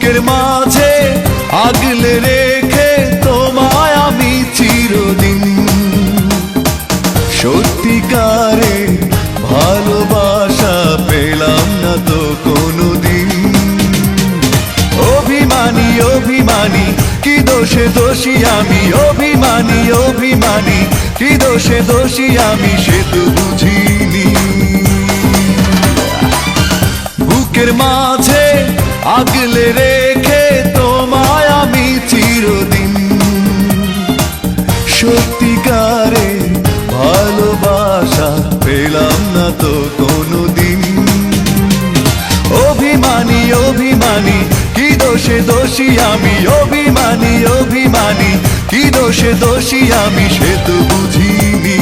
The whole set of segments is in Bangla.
বুকের মাঝে আগলে রেখে তোমায় আমি চিরদিন সত্যিকারে ভালোবাসা পেলাম না তো কোনোদিন। অভিমানী অভিমানী কি দোষে দোষী আমি, অভিমানী অভিমানী কি দোষে দোষী আমি, সে তো বুঝিনি। বুকের মাঝে আগলে রেখে তোমায় আমি চিরদিন সত্যিকারে ভালোবাসা পেলাম না তো কোনোদিন। অভিমানী অভিমানী কি দোষে দোষী আমি, অভিমানী অভিমানী কি দোষে দোষী আমি, সে তো বুঝিনি।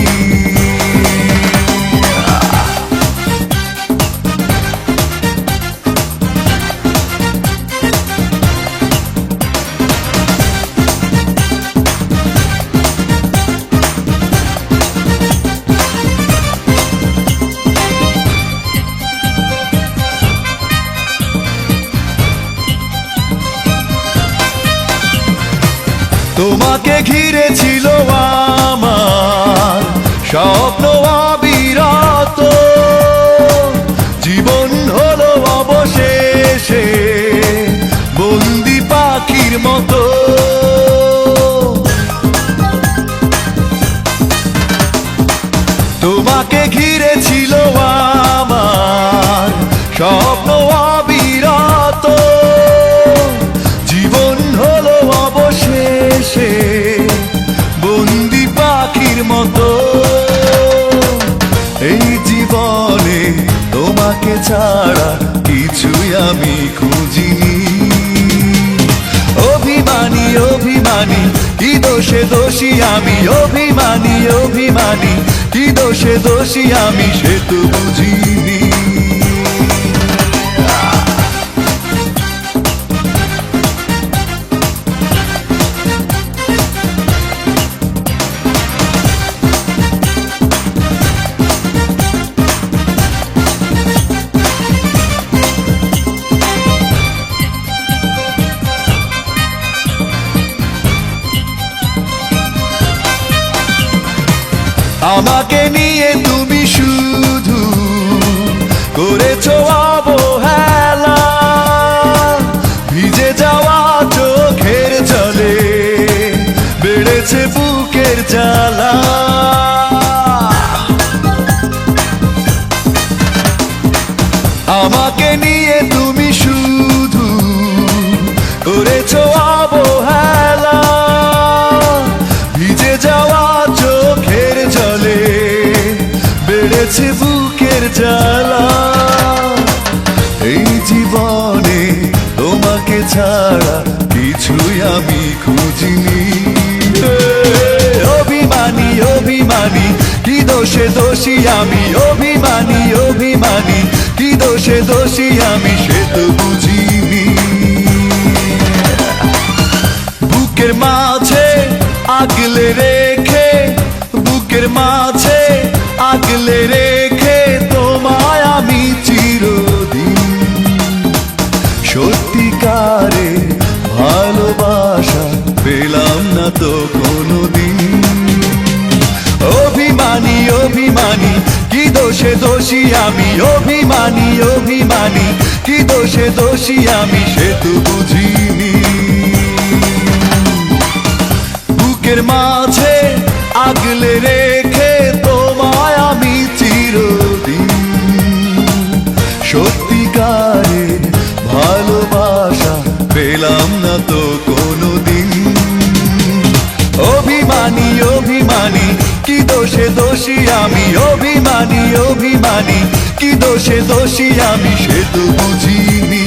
তোমাকে ঘিরে ছিল আমার স্বপ্ন অবিরত, জীবন হলো অবশেষে বন্দি পাখির মতো। তোমাকে ঘিরে ছিল আমার স্বপ্ন অবিরত, জীবন হলো অবশেষে বন্দি পাখির মতো। এই জীবনে তোমাকে ছাড়া কিছুই আমি খুঁজিনি। অভিমানী অভিমানী কি দোষে দোষী আমি, অভিমানী অভিমানী কি দোষে দোষী আমি, সে তো বুঝিনি। আমাকে নিয়ে তুমি শুধু করেছো অবহেলা, ভিজে যাওয়া চোখের জলে বেড়েছে বুকের জ্বালা। আমাকে নিয়ে তুমি শুধু করেছো অবহেলা, ভিজে যাওয়া চোখের জলে বেড়েছে বুকের জ্বালা। এই জীবনে তোমাকে ছাড়া কিছুই আমি খুঁজিনি। অভিমানী অভিমানী কি দোষে দোষী আমি, অভিমানী অভিমানী কি দোষে দোষী আমি, সে তো বুঝিনি। বুকের মাঝে আগলে রেখে, বুকের মাঝে আগলে রেখে তোমায় আমি চিরদিন সত্যিকারে ভালোবাসা পেলাম না তো কোনোদিন। অভিমানী অভিমানী কি দোষে দোষী আমি, অভিমানী অভিমানী কি দোষে দোষী আমি, সে তো বুঝিনি। বুকের মাঝে আগলে রেখে তোমায় আমি চিরদিন সত্যিকারে ভালোবাসা পেলাম না তো কোনোদিন। অভিমানী অভিমানী কি দোষে দোষী আমি, অভিমানী অভিমানী কি দোষে দোষী আমি, সে তো বুঝিনি।